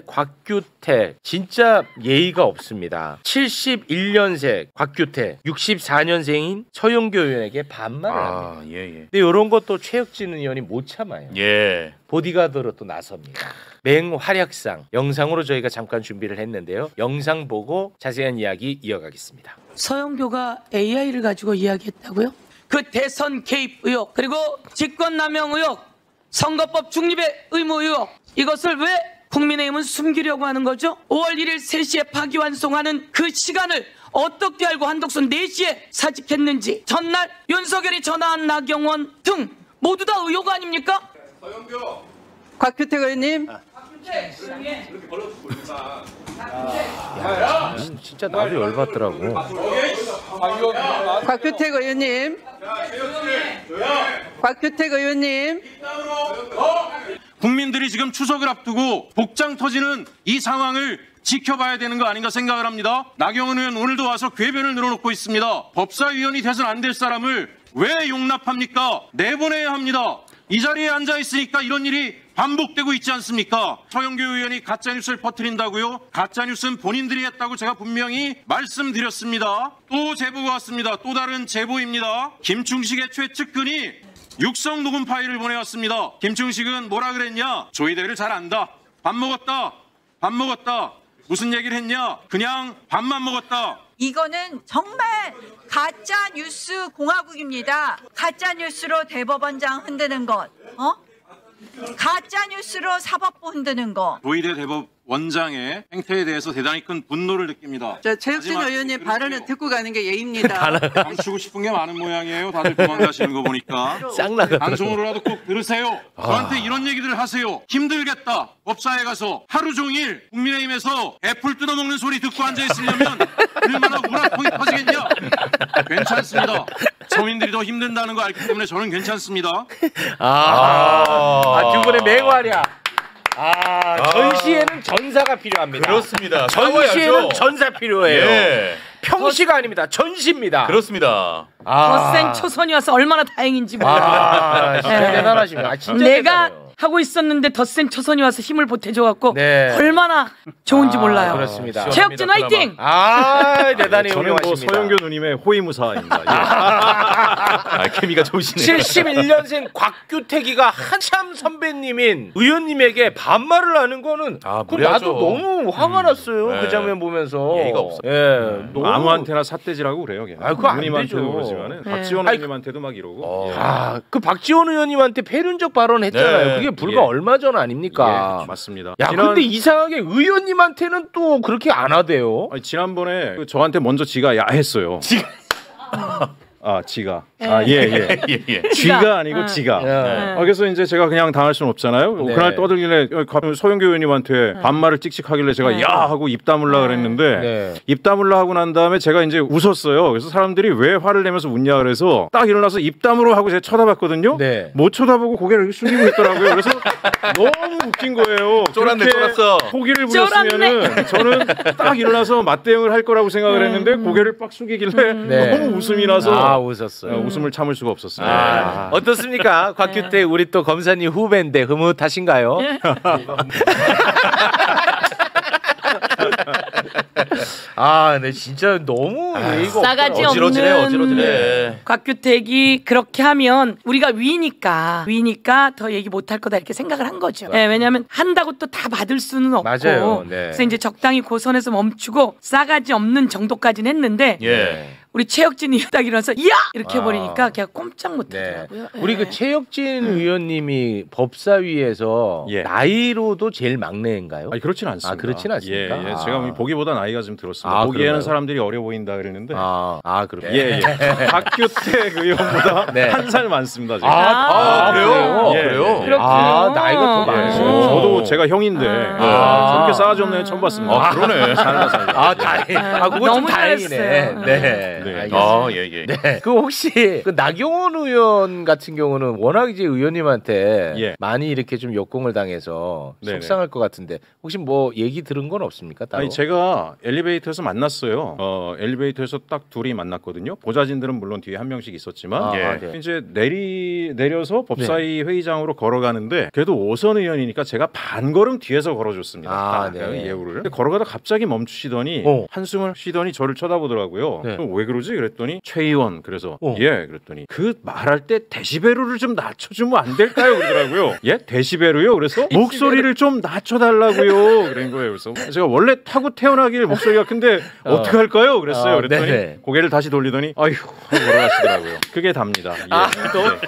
곽규택 진짜 예의가 없습니다. 71년생 곽규택 64년생인 서영교 의원에게 반말을 합니다. 근데 이런 것도 최혁진 의원이 못 참아요. 보디가드로 또 나섭니다. 맹활약상 영상으로 저희가 잠깐 준비를 했는데요. 영상 보고 자세한 이야기 이어가겠습니다. 서영교가 AI를 가지고 이야기했다고요? 그 대선 개입 의혹 그리고 직권남용 의혹 선거법 중립의 의무 의혹 이것을 왜 국민의힘은 숨기려고 하는 거죠? 5월 1일 3시에 파기환송하는 그 시간을 어떻게 알고 한덕수 4시에 사직했는지 전날 윤석열이 전화한 나경원 등 모두 다 의혹 아닙니까? 서영교 곽규택 의원님. 이렇게 걸러주고 있구나. 야, 진짜 나도 열받더라고. 곽규택 의원님. 곽규택 의원님. 국민들이 지금 추석을 앞두고 복장 터지는 이 상황을 지켜봐야 되는 거 아닌가 생각을 합니다. 나경원 의원 오늘도 와서 궤변을 늘어놓고 있습니다. 법사위원이 돼서는 안 될 사람을 왜 용납합니까? 내보내야 합니다. 이 자리에 앉아 있으니까 이런 일이 반복되고 있지 않습니까? 서영교 의원이 가짜뉴스를 퍼뜨린다고요? 가짜뉴스는 본인들이 했다고 제가 분명히 말씀드렸습니다. 또 제보가 왔습니다. 또 다른 제보입니다. 김충식의 최측근이 육성 녹음 파일을 보내왔습니다. 김충식은 뭐라 그랬냐? 조이대를 잘 안다. 밥 먹었다. 밥 먹었다. 무슨 얘기를 했냐? 그냥 밥만 먹었다. 이거는 정말 가짜 뉴스 공화국입니다. 가짜 뉴스로 대법원장 흔드는 것, 가짜 뉴스로 사법부 흔드는 거. 조이대 대법원장의 행태에 대해서 대단히 큰 분노를 느낍니다. 최혁진 의원님 발언을 듣고 가는 게 예의입니다. 감추고 싶은 게 많은 모양이에요. 다들 도망가시는 거 보니까. 방송으로라도 꼭 들으세요. 저한테 이런 얘기들을 하세요. 힘들겠다. 법사에 가서 하루 종일 국민의힘에서 애플 뜯어먹는 소리 듣고 앉아있으려면 얼마나 우라통이 터지겠냐. 괜찮습니다. 서민들이 더 힘든다는 거 알기 때문에 저는 괜찮습니다. 두 분의 맹활약. 전시에는 전사가 필요합니다. 그렇습니다. 전시에는 전사 필요해요. 평시가 아닙니다. 전시입니다. 그렇습니다. 덧생 초선이 와서 얼마나 다행인지 몰라요. 진짜 대단하십니다. 진짜 내가 대단해요. 하고 있었는데 덧생 초선이 와서 힘을 보태줘갖고 네. 얼마나 좋은지 몰라요. 그렇습니다. 최혁진 화이팅! 대단히 저는 뭐 훌륭하십니다. 서영교 누님의 호위무사입니다. 케미가 좋으시네요. 71년생 곽규택이가 한참 선배님인 의원님에게 반말을 하는 거는 무리하죠. 나도 너무 화가 났어요. 그 장면 보면서. 예의가 없어. 너무... 아무한테나 삿대질하고 그래요. 그거 안 누님한테도 되죠. 그러지만은 박지원 의원님한테도 막 이러고. 그 박지원 의원님한테 패륜적 발언했잖아요. 그게 불과 얼마 전 아닙니까? 맞습니다. 근데 이상하게 의원님한테는 또 그렇게 안 하대요. 지난번에 저한테 먼저 지가 야했어요. 지가. 쥐가 아니고 지가. 그래서 이제 제가 그냥 당할 수는 없잖아요. 그날 떠들길래 서영교 의원님한테 반말을 찍찍하길래 제가 야 하고 입 다물라 그랬는데 입 다물라 하고 난 다음에 제가 이제 웃었어요. 그래서 사람들이 왜 화를 내면서 웃냐 그래서 딱 일어나서 입 다물어 하고 제가 쳐다봤거든요. 못 쳐다보고 고개를 숙이고 있더라고요. 그래서 너무 웃긴 거예요. 쫄았어. 포기를 부렸으면은 저는 딱 일어나서 맞대응을 할 거라고 생각을 했는데 고개를 빡 숙이길래 너무 웃음이 나서 웃었어요. 웃음을 참을 수가 없었어요. 어떻습니까? 곽규택 우리 또 검사님 후배인데 흐뭇하신가요? 네 진짜 너무 예의가 싸가지 없는 곽규택이 그렇게 하면 우리가 위니까 더 얘기 못할 거다 이렇게 생각을 한 거죠. 왜냐하면 한다고 또 다 받을 수는 없고. 맞아요. 그래서 이제 적당히 고선에서 멈추고 싸가지 없는 정도까지는 했는데 우리 최혁진이 딱 일어나서 야 이렇게 해버리니까 걔가 꼼짝 못하더라고요. 우리 그 최혁진 의원님이 법사위에서 나이로도 제일 막내인가요? 그렇지는 않습니다. 그렇지는 않습니까? 제가 보기보다 나이가 좀 들었습니다. 보기에는 사람들이 어려 보인다 그랬는데. 그렇군요. 박규택 의원보다 한 살 많습니다. 그래요? 그렇군요. 나이가 더 많으시죠. 저도 제가 형인데 저렇게 싸가지 없는 애 처음 봤습니다. 그러네. 잘났어요. 다행. 그건 좀 다행이네. 네. 알겠습니다. 예. 네. 그 혹시 그 나경원 의원 같은 경우는 워낙 이제 의원님한테 예. 많이 이렇게 좀 역공을 당해서 네네. 속상할 것 같은데 혹시 뭐 얘기 들은 건 없습니까? 따로? 아니 제가 엘리베이터에서 만났어요. 엘리베이터에서 딱 둘이 만났거든요. 보좌진들은 물론 뒤에 한 명씩 있었지만 네. 이제 내려서 법사위 회의장으로 걸어가는데 그래도 오선 의원이니까 제가 반걸음 뒤에서 걸어줬습니다. 예우를. 걸어가다 갑자기 멈추시더니 한숨을 쉬더니 저를 쳐다보더라고요. 네. 왜 그러지? 그랬더니 최 의원 그래서 그랬더니 그 말할 때 데시벨을 좀 낮춰주면 안 될까요? 그러더라고요. 예? 데시벨로요? 그래서 목소리를 좀 낮춰달라고요. 그런 거예요. 그래서 제가 원래 타고 태어나길 목소리가 큰데 어떻게 할까요? 그랬어요. 그랬더니 네네. 고개를 다시 돌리더니 아휴 하고 걸어가시더라고요. 그게 답니다.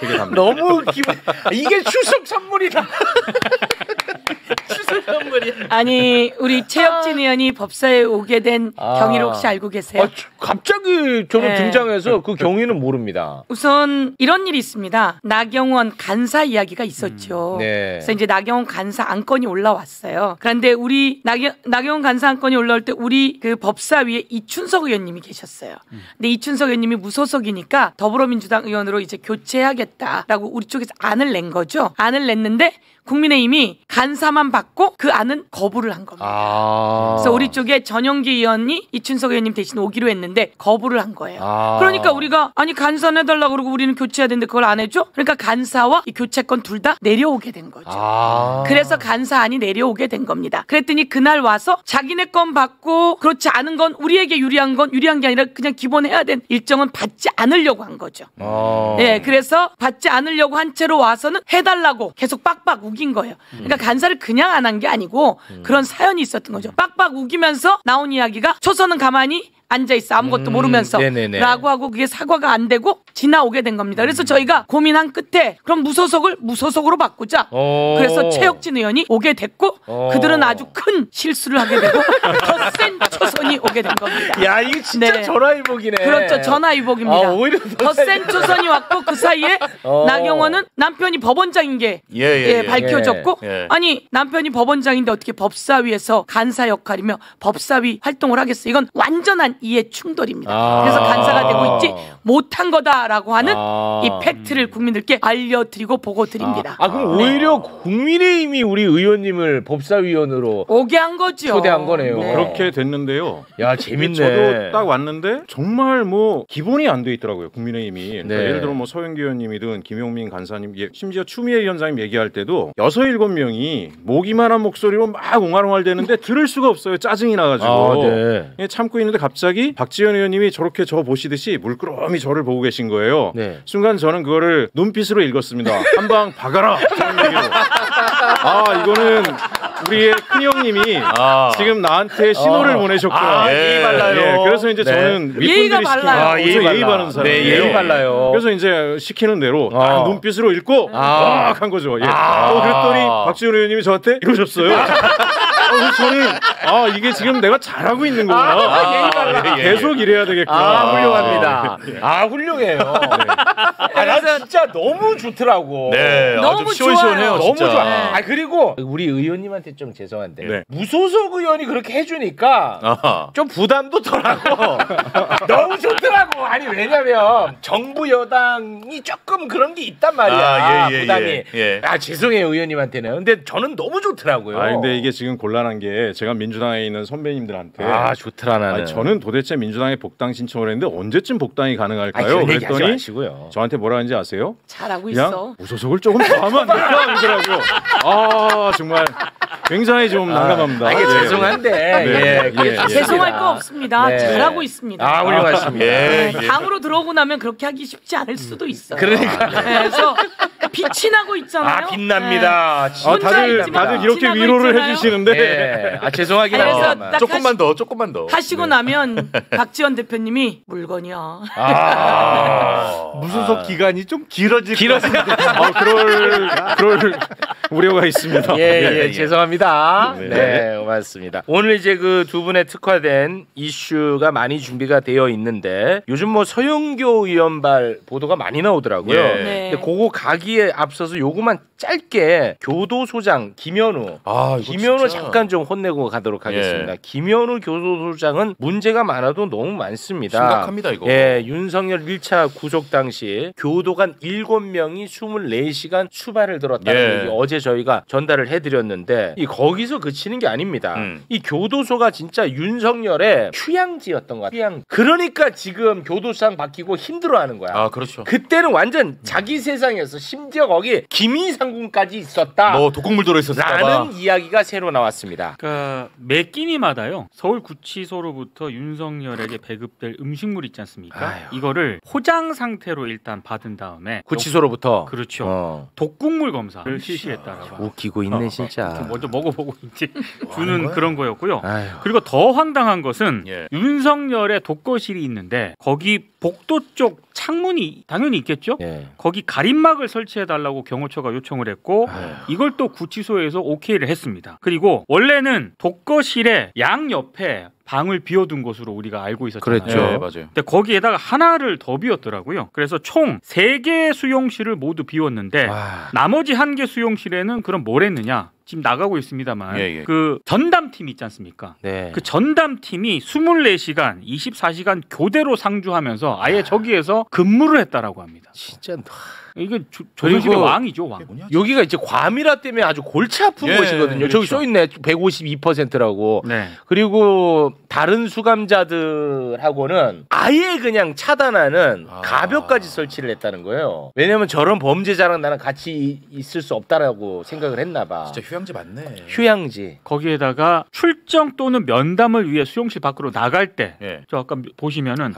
그게 답니다. 너무 기분 이게 추석 선물이다. 추석 선물이. 아니 우리 최혁진 의원이 법사에 오게 된 경위를 혹시 알고 계세요? 갑자기 저는 등장해서 그 경위는 모릅니다. 우선 이런 일이 있습니다. 나경원 간사 이야기가 있었죠. 네. 그래서 이제 나경원 간사 안건이 올라왔어요. 그런데 우리 나경원 간사 안건이 올라올 때 우리 그 법사위에 이춘석 의원님이 계셨어요. 근데 이춘석 의원님이 무소속이니까 더불어민주당 의원으로 이제 교체하겠다라고 우리 쪽에서 안을 낸 거죠. 안을 냈는데 국민의힘이 간사만 받고 그 안은 거부를 한 겁니다. 그래서 우리 쪽에 전용기 의원이 이춘석 의원님 대신 오기로 했는데 거부를 한 거예요. 그러니까 우리가 아니 간사 내달라고 그러고 우리는 교체해야 되는데 그걸 안 해줘? 그러니까 간사와 이 교체권 둘 다 내려오게 된 거죠. 그래서 간사안이 내려오게 된 겁니다. 그랬더니 그날 와서 자기네 건 받고 그렇지 않은 건 우리에게 유리한 게 아니라 그냥 기본해야 된 일정은 받지 않으려고 한 거죠. 네, 그래서 받지 않으려고 한 채로 와서는 해달라고 계속 빡빡 우긴 거예요. 그러니까 간사를 그냥 안 한 게 아니고 그런 사연이 있었던 거죠. 빡빡 우기면서 나온 이야기가 초선은 가만히 앉아있어 아무것도 모르면서 라고 하고 그게 사과가 안 되고 지나오게 된 겁니다. 그래서 저희가 고민한 끝에 그럼 무소속으로 바꾸자. 그래서 최혁진 의원이 오게 됐고 그들은 아주 큰 실수를 하게 되고 더 센 초선이 오게 된 겁니다. 야 이거 진짜 전화위복이네. 그렇죠. 전화위복입니다. 오히려 더 센 초선이 왔고 그 사이에 나경원은 남편이 법원장인 게 밝혀졌고 아니 남편이 법원장인데 어떻게 법사위에서 간사 역할이며 법사위 활동을 하겠어. 이건 완전한 이해 충돌입니다. 그래서 간사가 되고 있지 못한 거다라고 하는 이 팩트를 국민들께 알려드리고 보고 드립니다. 그럼 오히려 국민의힘이 우리 의원님을 법사위원으로 오게 한 거죠. 초대한 거네요. 그렇게 됐는데요. 야 재밌네. 저도 딱 왔는데 정말 뭐 기본이 안 돼 있더라고요. 국민의힘이. 그러니까 예를 들어 뭐 서영기 의원님이든 김용민 간사님, 심지어 추미애 위원장님 얘기할 때도 6-7명이 모기만한 목소리로 막 옹알옹알 대는데 들을 수가 없어요. 짜증이 나가지고 참고 있는데 갑자기 박지원 의원님이 저렇게 저 보시듯이 물끄러미 저를 보고 계신 거예요. 순간 저는 그거를 눈빛으로 읽었습니다. 한 방 박아라. 저런 얘기로. 이거는 우리의 큰형님이 지금 나한테 신호를 보내셨구나. 예의 발라요. 그래서 이제 저는 예의가 발라요. 예의 바른 사람이에요. 예의 발라요. 그래서 이제 시키는 대로 눈빛으로 읽고 막 한 거죠. 그랬더니 박지원 의원님이 저한테 이러셨어요. 저는 이게 지금 내가 잘하고 있는 거구나. 계속 이래야 되겠구나. 훌륭합니다. 훌륭해요. 난 진짜 너무 좋더라고. 너무 시원시원해요. 너무 좋아. 그리고 우리 의원님한테 좀 죄송한데 무소속 의원이 그렇게 해주니까 좀 부담도 덜하고 너무 좋더라고. 아니 왜냐면 정부 여당이 조금 그런 게 있단 말이야. 부담이. 죄송해요 의원님한테는. 근데 저는 너무 좋더라고요. 근데 이게 지금 곤란한 게 제가 민주당에 있는 선배님들한테 좋더라 나는. 저는 도대체 민주당에 복당 신청을 했는데 언제쯤 복당이 가능할까요? 그랬더니 저한테 뭐라 하는지 아세요? 잘하고 있어. 무소속을 조금 더 하면 안 될까? 그러더라고요. 정말 굉장히 좀 난감합니다. 죄송한데 죄송할 거 없습니다. 잘하고 있습니다. 훌륭하십니다. 당으로 들어오고 나면 그렇게 하기 쉽지 않을 수도 있어요. 그러니까. 그래서 빛이 나고 있잖아요. 빛납니다. 다들 이렇게 위로를 해주시는데 죄송하긴 합니다. 조금만 더 하시고 나면 박지원 대표님이 물건이야. 무소속 기간이 좀 길어질 그럴 우려가 있습니다. 죄송합니다. 고맙습니다. 네, 고맙습니다. 오늘 이제 그 두 분의 특화된 이슈가 많이 준비가 되어 있는데 요즘 뭐 서영교 의원발 보도가 많이 나오더라고요. 네. 근데 그거 가기에 앞서서 요거만 짧게 교도소장 김현우, 김현우 잠깐 좀 혼내고 가도록 하겠습니다. 김현우 교도소장은 문제가 많아도 너무 많습니다. 심각합니다 이거. 예, 윤석열 1차 구속 당시 교도관 7명이 24시간 수발을 들었다는 얘기 어제 저희가 전달을 해드렸는데 거기서 그치는 게 아닙니다. 이 교도소가 진짜 윤석열의 휴양지였던 것 같아요. 그러니까 지금 교도소장 바뀌고 힘들어하는 거야. 아 그렇죠. 그때는 완전 자기 세상이었어. 심지어 거기 김희상군까지 있었다. 뭐 독극물 들어있었다. 라는 이야기가 새로 나왔습니다. 그러니까 매 끼니마다요 서울구치소로부터 윤석열에게 배급될 음식물 있지 않습니까? 이거를 포장 상태로 일단 받은 다음에 구치소로부터 그렇죠. 독극물 검사를 실시했다라고. 웃기고 있네 진짜. 먼저 먹어보고 이제 주는 그런 거였고요. 그리고 더 황당한 것은 윤석열의 독거실이 있는데 거기 복도 쪽 창문이 당연히 있겠죠. 거기 가림막을 설치해달라고 경호처가 요청을 했고 이걸 또 구치소에서 오케이를 했습니다. 그리고 원래는 독거실의 양 옆에 방을 비워둔 것으로 우리가 알고 있었잖아요. 그랬죠. 네, 맞아요. 근데 거기에다가 하나를 더 비웠더라고요. 그래서 총 3개의 수용실을 모두 비웠는데 나머지 1개 수용실에는 그럼 뭘 했느냐? 지금 나가고 있습니다만 그 전담팀 있지 않습니까? 그 전담팀이 24시간 24시간 교대로 상주하면서 아예 저기에서 근무를 했다라고 합니다. 진짜 이게 조선시대 왕이죠, 왕. 여기가 이제 과밀화 때문에 아주 골치 아픈 곳이거든요. 그렇죠. 저기 써있네 152%라고. 그리고 다른 수감자들하고는 아예 그냥 차단하는 가벽까지 설치를 했다는 거예요. 왜냐면 저런 범죄자랑 나는 같이 있을 수 없다라고 생각을 했나 봐. 진짜 휴양지 맞네. 휴양지. 거기에다가 출정 또는 면담을 위해 수용실 밖으로 나갈 때 저 아까 보시면은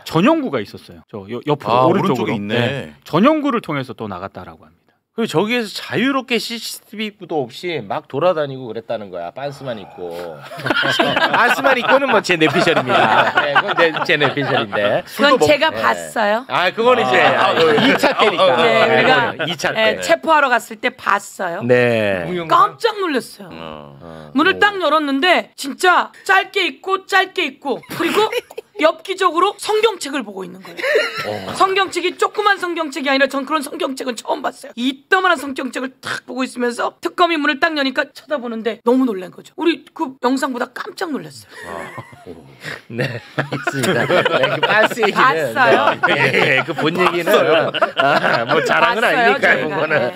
전용구가 있었어요. 저 옆으로 오른쪽으로 있네. 전용구를 통해서 또 나갔다라고 합니다. 그리고 저기에서 자유롭게 CCTV도 없이 막 돌아다니고 그랬다는 거야. 빤스만 입고. 빤스만 입고는 뭐 제 내피셜입니다. 네, 그건 제 내피셜인데. 그건 제가 봤어요. 그건 이제 2차 때니까. 네, 우리가 2차 때. 체포하러 갔을 때 봤어요. 네. 깜짝 놀랐어요. 문을 딱 열었는데 진짜 짧게 입고 그리고 엽기적으로 성경책을 보고 있는 거예요. 성경책이 조그만 성경책이 아니라 전 그런 성경책은 처음 봤어요. 이따만한 성경책을 탁 보고 있으면서 특검이 문을 딱 여니까 쳐다보는데 너무 놀란 거죠. 우리 그 영상보다 깜짝 놀랐어요. 네, 알겠습니다. 네, 그 빤스 얘기는 봤어요? 그 본 얘기는 뭐 자랑은 봤어요, 아니니까 저희가. 그거는.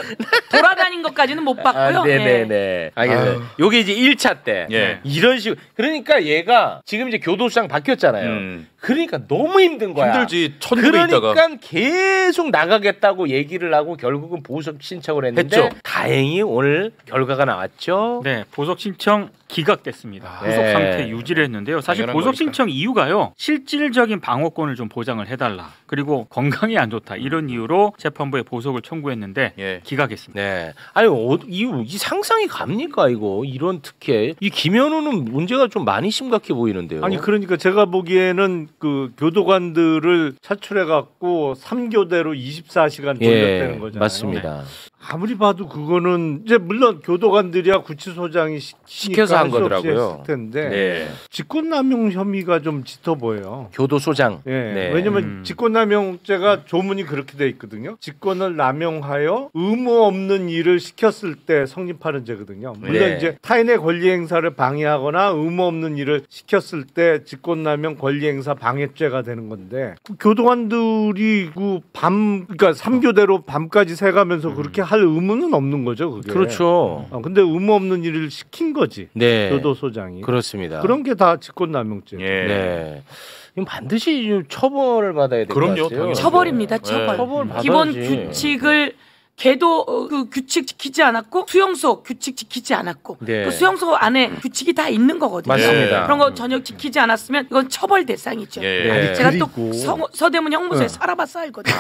돌아다닌 것까지는 못 봤고요. 네네네. 알겠어요. 요게 이제 1차 때 이런 식으로. 그러니까 얘가 지금 이제 교도소장 바뀌었잖아요. 그러니까 너무 힘든 거야. 힘들지. 천국에 있다가. 그러니까 계속 나가겠다고 얘기를 하고 결국은 보석 신청을 했는데 했죠. 다행히 오늘 결과가 나왔죠. 네, 보석 신청 기각됐습니다. 구속 상태 유지를 했는데요. 사실 보석 신청 이유가요. 실질적인 방어권을 좀 보장을 해달라. 그리고 건강이 안 좋다. 이런 이유로 재판부에 보석을 청구했는데 기각했습니다. 네. 아니 이 상상이 갑니까 이거 이런 특혜? 이 김현우는 문제가 좀 많이 심각해 보이는데요. 아니 그러니까 제가 보기에는 그 교도관들을 차출해 갖고 3교대로 24시간 돌렸다는 거잖아요. 맞습니다. 아무리 봐도 그거는 이제 물론 교도관들이야 구치소장이 시켜서 한 거더라고요. 했을 텐데 직권남용 혐의가 좀 짙어 보여요. 교도소장. 왜냐면 직권남용죄가 조문이 그렇게 돼 있거든요. 직권을 남용하여 의무 없는 일을 시켰을 때 성립하는 죄거든요. 물론 이제 타인의 권리 행사를 방해하거나 의무 없는 일을 시켰을 때 직권남용 권리행사 방해죄가 되는 건데 그 교도관들이 그 그러니까 3교대로 밤까지 새가면서 그렇게 할 의무는 없는 거죠, 그게. 그렇죠. 근데 의무 없는 일을 시킨 거지. 교도소장이. 그렇습니다. 그런 게 다 직권남용죄. 네. 이건 반드시 처벌을 받아야 될 것 같아요. 처벌입니다. 처벌. 기본 규칙을 걔도 그 규칙 지키지 않았고 수용소 규칙 지키지 않았고 그 수용소 안에 규칙이 다 있는 거거든요. 맞습니다. 그런 거 전혀 지키지 않았으면 이건 처벌 대상이죠. 제가 또 서대문 형무소에 살아봐서 알거든요.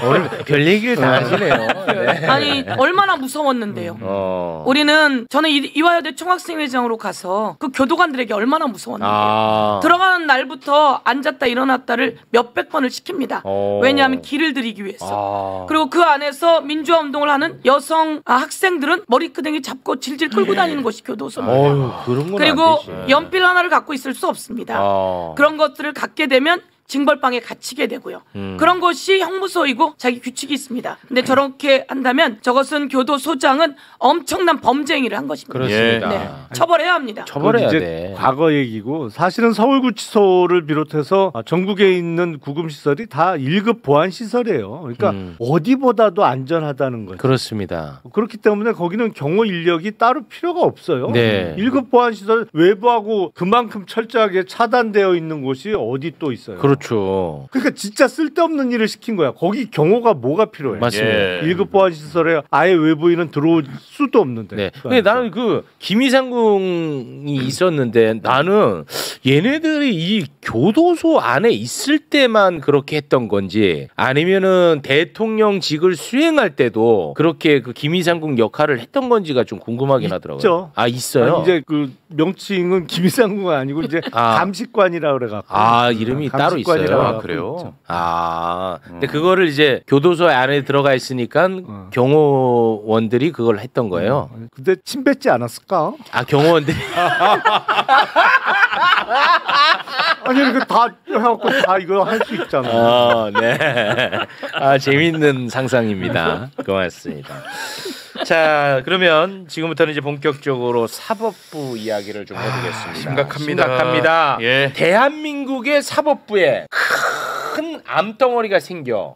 오늘 별 얘기를 다 하시네요. 아니 얼마나 무서웠는데요. 우리는 저는 이화여대 총학생회장으로 가서 그 교도관들에게 얼마나 무서웠는데요. 들어가는 날부터 앉았다 일어났다를 몇백 번을 시킵니다. 왜냐하면 길을 들이기 위해서. 그리고 그 안에서 교도소에서 민주화 운동을 하는 여성 학생들은 머리끄댕이 잡고 질질 끌고 다니는 것이 교도소입니다. 그런 건 그리고 안 되지. 연필 하나를 갖고 있을 수 없습니다. 그런 것들을 갖게 되면 징벌방에 갇히게 되고요. 그런 것이 형무소이고 자기 규칙이 있습니다. 근데 저렇게 한다면 저것은 교도소장은 엄청난 범죄 행위를 한 것입니다. 그렇습니다. 네. 처벌해야 합니다. 처벌해야 이제 돼. 과거 얘기고 사실은 서울구치소를 비롯해서 전국에 있는 구금시설이 다 1급 보안시설이에요. 그러니까 어디보다도 안전하다는 거죠. 그렇습니다. 그렇기 때문에 거기는 경호 인력이 따로 필요가 없어요. 네. 1급 보안시설 외부하고 그만큼 철저하게 차단되어 있는 곳이 어디 또 있어요. 그렇죠. 그러니까 진짜 쓸데없는 일을 시킨 거야. 거기 경호가 뭐가 필요해? 맞습니다. 1급 보안시설에 아예 외부인은 들어올 수도 없는데. 네. 근데 나는 그 김이상궁이 있었는데 나는 얘네들이 이 교도소 안에 있을 때만 그렇게 했던 건지 아니면은 대통령직을 수행할 때도 그렇게 그 김이상궁 역할을 했던 건지가 좀 궁금하긴 하더라고요. 있죠. 아 있어요. 아니, 이제 그 명칭은 김이상궁은 아니고 이제 감식관이라 그래갖고. 이름이 따로 있어요. 그래요. 근데 그거를 이제 교도소 안에 들어가 있으니까 경호원들이 그걸 했던 거예요. 근데 침 뱉지 않았을까? 경호원들이. 아니 이렇게 다 해갖고 다 이거 할 수 있잖아. 네. 재밌는 상상입니다. 고맙습니다. 자, 그러면 지금부터는 이제 본격적으로 사법부 이야기를 좀 해보겠습니다. 심각합니다. 예. 대한민국의 사법부에 큰 암덩어리가 생겨.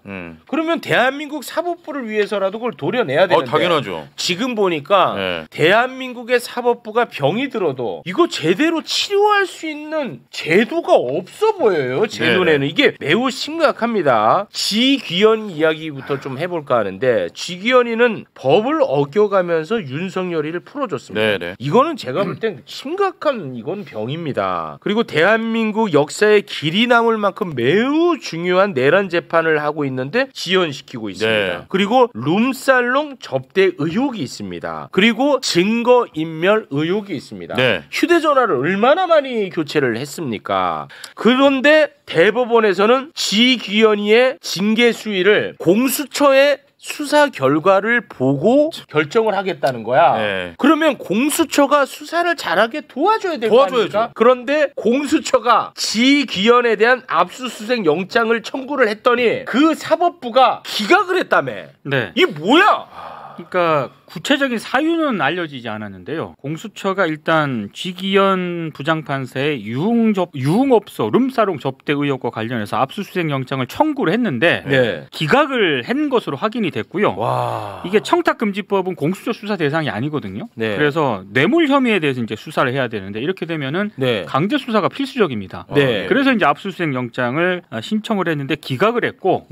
그러면 대한민국 사법부를 위해서라도 그걸 도려내야 되는데. 당연하죠. 지금 보니까 대한민국의 사법부가 병이 들어도 이거 제대로 치료할 수 있는 제도가 없어 보여요. 제 눈에는 이게 매우 심각합니다. 지귀현 이야기부터 좀 해볼까 하는데 지귀현이는 법을 어겨가면서 윤석열이를 풀어줬습니다. 이거는 제가 볼 땐 심각한 이건 병입니다. 그리고 대한민국 역사에 길이 남을 만큼 매우 중요한 내란 재판을 하고 있는데 지연시키고 있습니다. 그리고 룸살롱 접대 의혹이 있습니다. 그리고 증거인멸 의혹이 있습니다. 휴대전화를 얼마나 많이 교체를 했습니까? 그런데 대법원에서는 지귀현이의 징계 수위를 공수처에 수사 결과를 보고 결정을 하겠다는 거야. 그러면 공수처가 수사를 잘하게 도와줘야 될 거 아닙니까? 그런데 공수처가 지귀현에 대한 압수수색 영장을 청구를 했더니 그 사법부가 기각을 했다며. 이게 뭐야? 그러니까 구체적인 사유는 알려지지 않았는데요. 공수처가 일단 지귀현 부장판사의 유흥업소 룸사롱 접대 의혹과 관련해서 압수수색 영장을 청구를 했는데 기각을 한 것으로 확인이 됐고요. 이게 청탁금지법은 공수처 수사 대상이 아니거든요. 그래서 뇌물 혐의에 대해서 이제 수사를 해야 되는데 이렇게 되면은 강제 수사가 필수적입니다. 그래서 이제 압수수색 영장을 신청을 했는데 기각을 했고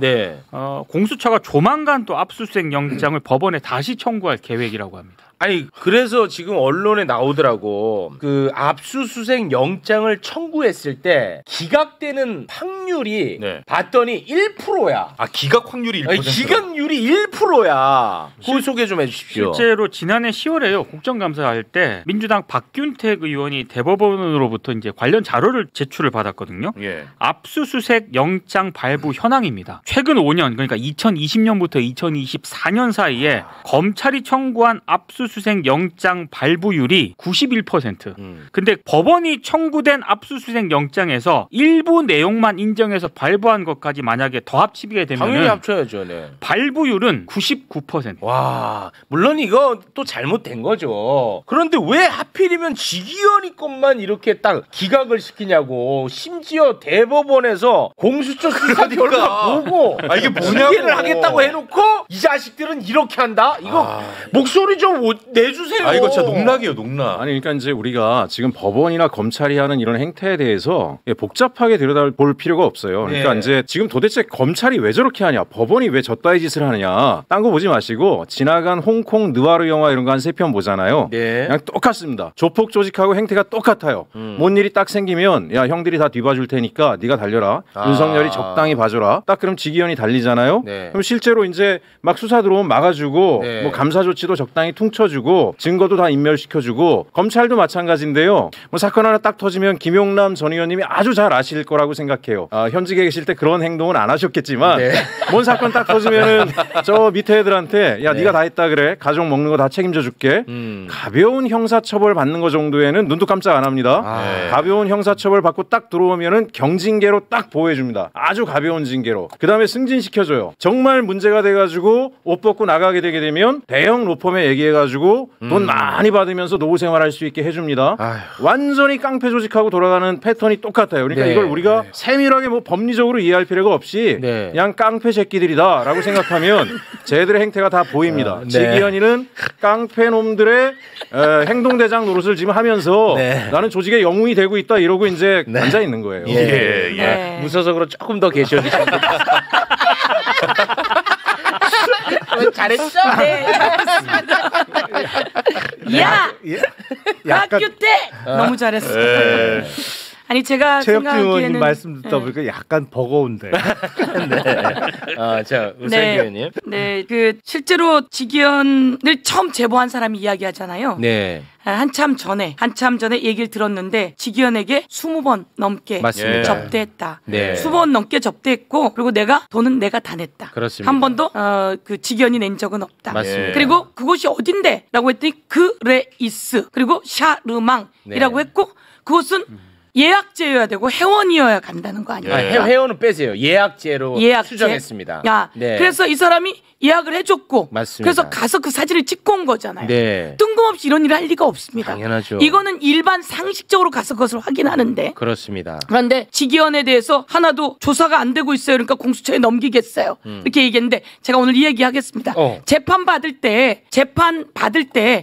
공수처가 조만간 또 압수수색 영장을 법원에 다시 청구할 계획이라고 합니다. 아니 그래서 지금 언론에 나오더라고. 그 압수수색 영장을 청구했을 때 기각되는 확률이 봤더니 1%야. 기각 확률이 1%? 기각률이 1%야. 그걸 소개 좀 해주십시오. 실제로 지난해 10월에요. 국정감사할 때 민주당 박균택 의원이 대법원으로부터 이제 관련 자료를 제출을 받았거든요. 압수수색 영장 발부 현황입니다. 최근 5년 그러니까 2020년부터 2024년 사이에 검찰이 청구한 압수수색 영장 발부율이 91%. 근데 법원이 청구된 압수수색 영장에서 일부 내용만 인정해서 발부한 것까지 만약에 더 합치게 되면 당연히 합쳐야죠. 발부율은 99%. 와, 물론 이거 또 잘못된 거죠. 그런데 왜 하필이면 지귀현이 것만 이렇게 딱 기각을 시키냐고. 심지어 대법원에서 공수처 수사 결과 보고 이게 뭐냐고. 징계를 하겠다고 해놓고 이 자식들은 이렇게 한다? 이거 목소리 좀 내주세요. 이거 진짜 농락이에요, 농락. 아니 그러니까 이제 우리가 지금 법원이나 검찰이 하는 이런 행태에 대해서 복잡하게 들여다볼 필요가 없어요. 그러니까 이제 지금 도대체 검찰이 왜 저렇게 하냐, 법원이 왜 저따위 짓을 하느냐, 딴 거 보지 마시고 지나간 홍콩 느와르 영화 이런 거 한 3편 보잖아요. 그냥 똑같습니다. 조폭 조직하고 행태가 똑같아요. 뭔 일이 딱 생기면 야 형들이 다 뒤봐줄 테니까 네가 달려라. 윤석열이 적당히 봐줘라. 딱 그럼 지귀현이 달리잖아요. 그럼 실제로 이제 막 수사 들어오면 막아주고 뭐 감사 조치도 적당히 퉁쳐 시켜주고 증거도 다 인멸시켜주고 검찰도 마찬가지인데요. 뭐 사건 하나 딱 터지면 김용남 전 의원님이 아주 잘 아실 거라고 생각해요. 현직에 계실 때 그런 행동은 안 하셨겠지만 뭔 사건 딱 터지면은 저 밑에 애들한테 야 네가 다 했다 그래 가족 먹는 거 다 책임져 줄게. 가벼운 형사처벌 받는 거 정도에는 눈도 깜짝 안 합니다. 가벼운 형사처벌 받고 딱 들어오면은 경징계로 딱 보호해 줍니다. 아주 가벼운 징계로. 그다음에 승진시켜줘요. 정말 문제가 돼가지고 옷 벗고 나가게 되게 되면 대형 로펌에 얘기해가지고 돈 많이 받으면서 노후 생활할 수 있게 해줍니다. 완전히 깡패 조직하고 돌아가는 패턴이 똑같아요. 그러니까 이걸 우리가 세밀하게 뭐 법리적으로 이해할 필요가 없이 그냥 깡패 새끼들이다라고 생각하면 쟤들의 행태가 다 보입니다. 지기현이는 깡패 놈들의 행동대장 노릇을 지금 하면서 나는 조직의 영웅이 되고 있다 이러고 이제 앉아 있는 거예요. 무소속으로 조금 더 계셔주시면 잘했죠? 네. 야! 학교 때 너무 잘했어. 아니 제가 최혁진 의원님 말씀 듣다 보니까 약간 버거운데. 자 우상기 의원님. 네, 그 실제로 지기현을 처음 제보한 사람이 이야기하잖아요. 네. 한참 전에 얘기를 들었는데 지기현에게 20번 넘게 맞습니다. 접대했다. 네. 20번 넘게 접대했고 그리고 돈은 내가 다 냈다. 그렇습니다. 한 번도 그 지기현이 낸 적은 없다. 맞습니다. 그리고 그곳이 어딘데라고 했더니 그레이스 그리고 샤르망이라고 했고 그곳은 예약제여야 되고 회원이어야 간다는 거 아니에요? 회원은 빼세요. 예약제로 수정했습니다. 그래서 이 사람이 예약을 해줬고 맞습니다. 그래서 가서 그 사진을 찍고 온 거잖아요. 네. 뜬금없이 이런 일을 할 리가 없습니다. 당연하죠. 이거는 일반 상식적으로 가서 그것을 확인하는데 그렇습니다. 그런데 지기현에 대해서 하나도 조사가 안 되고 있어요. 그러니까 공수처에 넘기겠어요. 이렇게 얘기했는데 제가 오늘 이 얘기하겠습니다. 재판 받을 때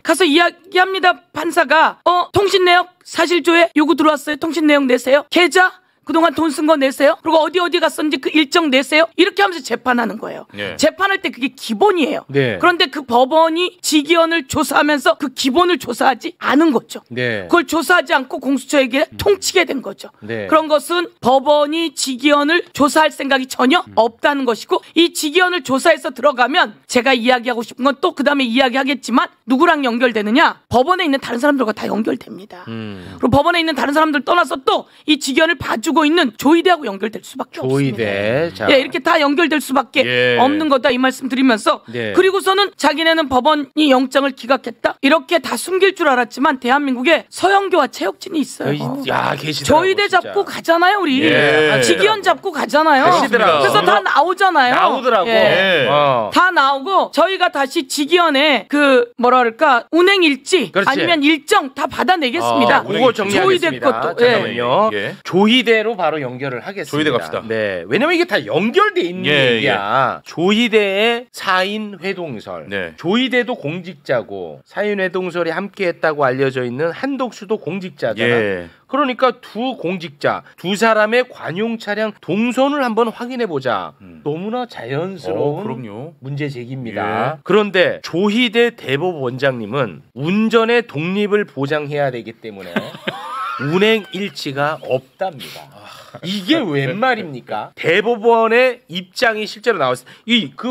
가서 이야기합니다. 판사가 통신 내역 사실조회 요구 들어왔어요. 통신 내역 내세요. 계좌 그동안 돈 쓴 거 내세요. 그리고 어디 갔었는지 그 일정 내세요. 이렇게 하면서 재판하는 거예요. 재판할 때 그게 기본이에요. 그런데 그 법원이 지기현을 조사하면서 그 기본을 조사하지 않은 거죠. 그걸 조사하지 않고 공수처에게 통치게 된 거죠. 그런 것은 법원이 지기현을 조사할 생각이 전혀 없다는 것이고 이 지기현을 조사해서 들어가면 제가 이야기하고 싶은 건 또 그다음에 이야기하겠지만 누구랑 연결되느냐? 법원에 있는 다른 사람들과 다 연결됩니다. 그리고 법원에 있는 다른 사람들 떠나서 또 이 지기현을 봐주고 있는 조이대하고 연결될 수밖에 없습니다. 자. 이렇게 다 연결될 수밖에 없는 거다 이 말씀 드리면서 그리고서는 자기네는 법원이 영장을 기각했다 이렇게 다 숨길 줄 알았지만 대한민국에 서영교와 최혁진이 있어요. 조이대 잡고 가잖아요 우리. 지기현 잡고 가잖아요. 그래서 다 나오잖아요. 나오더라고. 다 나오고 저희가 다시 지기현의 그 운행 일지 아니면 일정 다 받아내겠습니다. 그거 정리하겠습니다. 조이대 것도. 잠깐만요. 조이대로 바로 연결을 하겠습니다. 조이대 갑시다. 네, 왜냐면 이게 다 연결돼 있는 얘기야. 조이대의 사인 회동설. 조이대도 공직자고 사인 회동설이 함께했다고 알려져 있는 한덕수도 공직자잖아. 그러니까 두 사람의 관용 차량 동선을 한번 확인해 보자. 너무나 자연스러운 문제 제기입니다. 그런데 조희대 대법원장님은 운전의 독립을 보장해야 되기 때문에 운행 일지가 없답니다. 이게 웬 말입니까? 대법원의 입장이 실제로 나왔어요.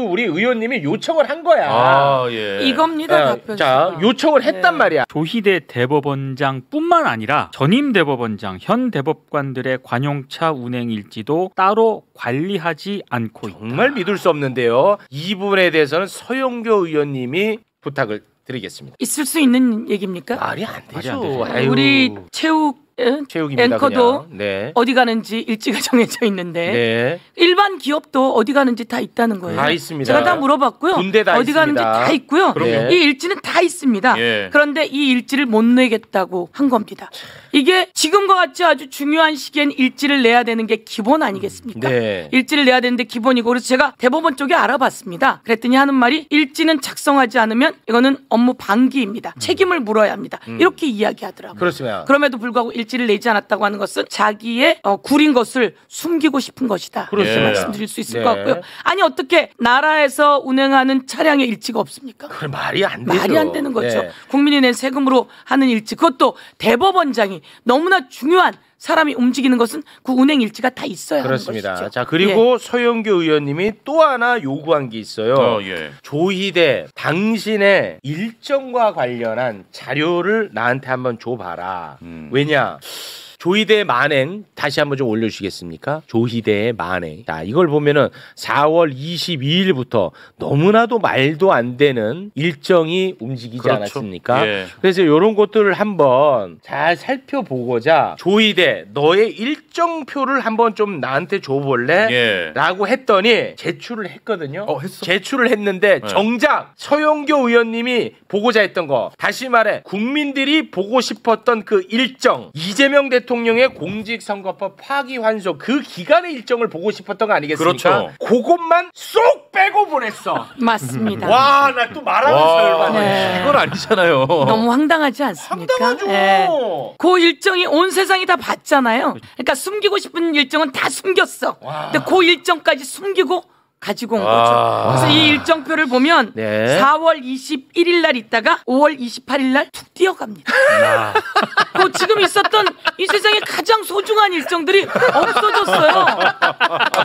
우리 의원님이 요청을 한 거야. 이겁니다. 자, 요청을 했단 말이야. 조희대 대법원장뿐만 아니라 전임 대법원장, 현 대법관들의 관용차 운행 일지도 따로 관리하지 않고 있다. 정말 믿을 수 없는데요. 이 부분에 대해서는 서영교 의원님이 부탁을 드리겠습니다. 있을 수 있는 얘기입니까? 말이 안 되죠. 우리 체육입니다, 앵커도 어디 가는지 일지가 정해져 있는데 일반 기업도 어디 가는지 다 있다는 거예요. 다 있습니다. 제가 다 물어봤고요. 군대 다 어디 가는지 다 있고요. 이 일지는 다 있습니다. 그런데 이 일지를 못 내겠다고 한 겁니다. 이게 지금과 같이 아주 중요한 시기엔 일지를 내야 되는 게 기본 아니겠습니까? 일지를 내야 되는데 기본이고 그래서 제가 대법원 쪽에 알아봤습니다. 그랬더니 하는 말이 일지는 작성하지 않으면 이거는 업무 방기입니다. 책임을 물어야 합니다. 이렇게 이야기하더라고요. 그렇습니다. 그럼에도 불구하고 일지를 내지 않았다고 하는 것은 자기의 구린 것을 숨기고 싶은 것이다. 그렇게 말씀드릴 수 있을 것 같고요. 아니 어떻게 나라에서 운행하는 차량의 일지가 없습니까? 그래 말이 안 되죠. 말이 안 되는 거죠. 국민이 낸 세금으로 하는 일지 그것도 대법원장이 너무나 중요한 사람이 움직이는 것은 그 운행 일지가 다 있어야 그렇습니다. 하는 것이죠. 자 그리고 서영교 의원님이 또 하나 요구한 게 있어요. 조희대 당신의 일정과 관련한 자료를 나한테 한번 줘봐라. 왜냐? 조희대의 만행 다시 한번 좀 올려주시겠습니까? 조희대의 만행. 자 이걸 보면은 4월 22일부터 너무나도 말도 안 되는 일정이 움직이지 그렇죠. 않았습니까? 그래서 이런 것들을 한번 잘 살펴보고자 조희대 너의 일정표를 한번 좀 나한테 줘볼래? 라고 했더니 제출을 했거든요. 제출을 했는데 정작 서영교 의원님이 보고자 했던 거 다시 말해 국민들이 보고 싶었던 그 일정 이재명 대통령의 공직선거법 파기환송 그 기간의 일정을 보고 싶었던 거 아니겠습니까? 그렇죠. 그것만 쏙 빼고 보냈어. 맞습니다. 와, 나 또 말하면서 열받네. 네. 이건 아니잖아요. 너무 황당하지 않습니까? 황당하죠. 네. 그 일정이 온 세상이 다 봤잖아요. 그러니까 숨기고 싶은 일정은 다 숨겼어. 근데 그 일정까지 숨기고 가지고 온 거죠. 그래서 이 일정표를 보면 4월 21일 날 있다가 5월 28일 날 툭 뛰어갑니다. 그 지금 있었던 이 세상에 가장 소중한 일정들이 없어졌어요.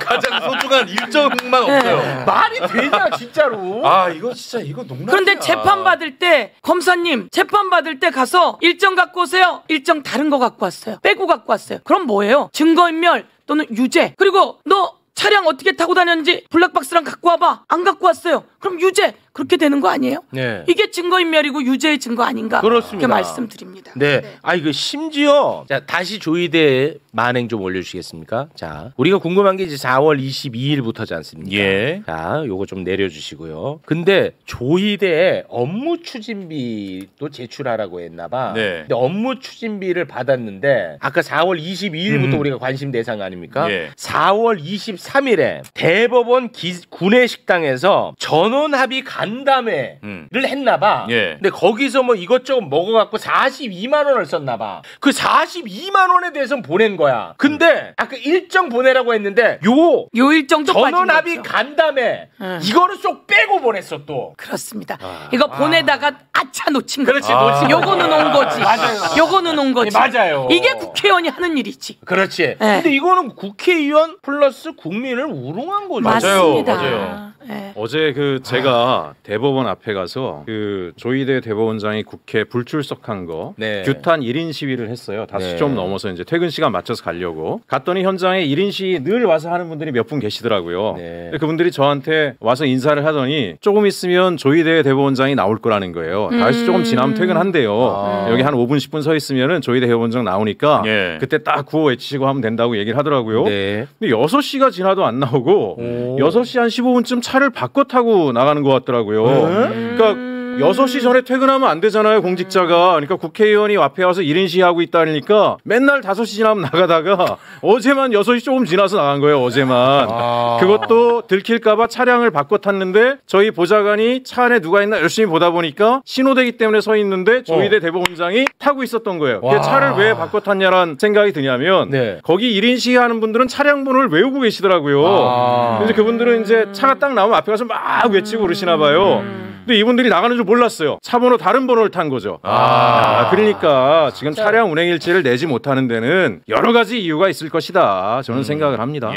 가장 소중한 일정만 없어요. 말이 되냐 진짜로. 이거 진짜 이거 농담이야. 그런데 재판 받을 때 검사님 재판 받을 때 가서 일정 갖고 오세요. 일정 다른 거 갖고 왔어요. 빼고 갖고 왔어요. 그럼 뭐예요? 증거인멸 또는 유죄. 그리고 너 차량 어떻게 타고 다녔는지 블랙박스랑 갖고 와봐. 안 갖고 왔어요. 그럼 유죄. 그렇게 되는 거 아니에요? 네. 이게 증거인멸이고 유죄의 증거 아닌가? 그렇습니다. 그렇게 말씀드립니다. 네. 이거 심지어 자 다시 조희대 만행 좀 올려주시겠습니까? 자 우리가 궁금한 게 이제 4월 22일부터지 않습니까? 자 요거 좀 내려주시고요. 근데 조희대에 업무 추진비도 제출하라고 했나봐. 근데 업무 추진비를 받았는데 아까 4월 22일부터 우리가 관심 대상 아닙니까? 4월 23일에 대법원 구내식당에서 전원 합의 간담회를 했나봐. 근데 거기서 뭐 이것저것 먹어갖고 42만 원을 썼나봐. 그 42만 원에 대해서는 보낸 거야. 근데 아까 일정 보내라고 했는데 요 일정도 전원 합의 간담회 이거를 쏙 빼고 보냈어 또. 그렇습니다. 이거 보내다가 아차 놓친 거지. 그렇지, 놓친 요거는 온 거지. 맞아요. 요거는 온 거지. 맞아요. 이게 국회의원이 하는 일이지. 그렇지. 근데 이거는 국회의원 플러스 국민을 우롱한 거죠. 맞습니다. 맞아요. 어제 제가 대법원 앞에 가서 조희대 대법원장이 국회 불출석한 거 규탄 1인 시위를 했어요. 5시 좀 넘어서 이제 퇴근 시간 맞춰서 가려고 갔더니 현장에 1인 시위 늘 와서 하는 분들이 몇 분 계시더라고요. 그분들이 저한테 와서 인사를 하더니 조금 있으면 조희대 대법원장이 나올 거라는 거예요. 5시 조금 지나면 퇴근한대요. 여기 한 5분 10분 서 있으면은 조희대 대법원장 나오니까 그때 딱 구호 외치시고 하면 된다고 얘기를 하더라고요. 근데 6시가 지나도 안 나오고 6시 한 15분쯤 차를 바꿔 타고 나가는 것 같더라고요. 그러니까 6시 전에 퇴근하면 안 되잖아요, 공직자가. 그러니까 국회의원이 앞에 와서 1인 시위하고 있다니까 맨날 5시 지나면 나가다가 어제만 6시 조금 지나서 나간 거예요, 어제만. 그것도 들킬까봐 차량을 바꿔 탔는데 저희 보좌관이 차 안에 누가 있나 열심히 보다 보니까 신호대기 때문에 서 있는데 조희대 대법원장이 타고 있었던 거예요. 차를 왜 바꿔 탔냐라는 생각이 드냐면 거기 1인 시위하는 분들은 차량 번호를 외우고 계시더라고요. 이제 그분들은 이제 차가 딱 나오면 앞에 가서 막 외치고 그러시나 봐요. 근데 이분들이 나가는 줄 몰랐어요. 차 번호 다른 번호를 탄 거죠. 그러니까 지금 차량 운행 일지를 내지 못하는 데는 여러 가지 이유가 있을 것이다. 저는 생각을 합니다.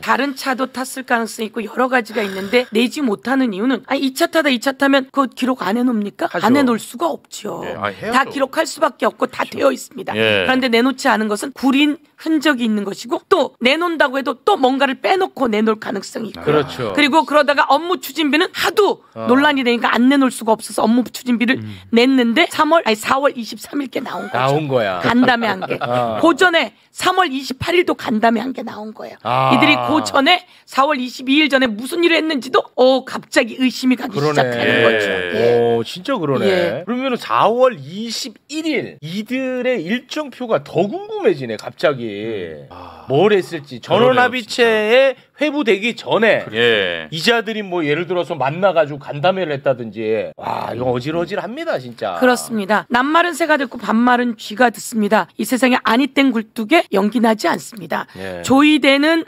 다른 차도 탔을 가능성이 있고 여러 가지가 있는데 내지 못하는 이유는 2차 타다 2차 타면 그거 기록 안 해놓습니까? 안 해놓을 수가 없죠. 다 기록할 수밖에 없고 다 되어 있습니다. 그런데 내놓지 않은 것은 구린 흔적이 있는 것이고 또 내놓는다고 해도 또 뭔가를 빼놓고 내놓을 가능성이 있고 그렇죠. 그리고 그러다가 업무 추진비는 하도 논란이 되니까 안 내놓을 수가 없어서 업무 추진비를 냈는데 4월 23일께 나온 거죠. 나온 거야. 간담회 한 게. 그 전에 3월 28일도 간담회 한 게 나온 거예요. 이들이 그 전에 4월 22일 전에 무슨 일을 했는지도 갑자기 의심이 가기 시작하는 거죠. 진짜 그러네. 그러면 4월 21일 이들의 일정표가 더 궁금해지네 갑자기. 뭘 했을지 전원합의체의 회부되기 전에 이자들이 뭐 예를 들어서 만나가지고 간담회를 했다든지 와 이거 어질어질합니다 진짜. 그렇습니다. 낱말은 새가 듣고 반말은 쥐가 듣습니다. 이 세상에 아니땡 굴뚝에 연기 나지 않습니다. 조이대는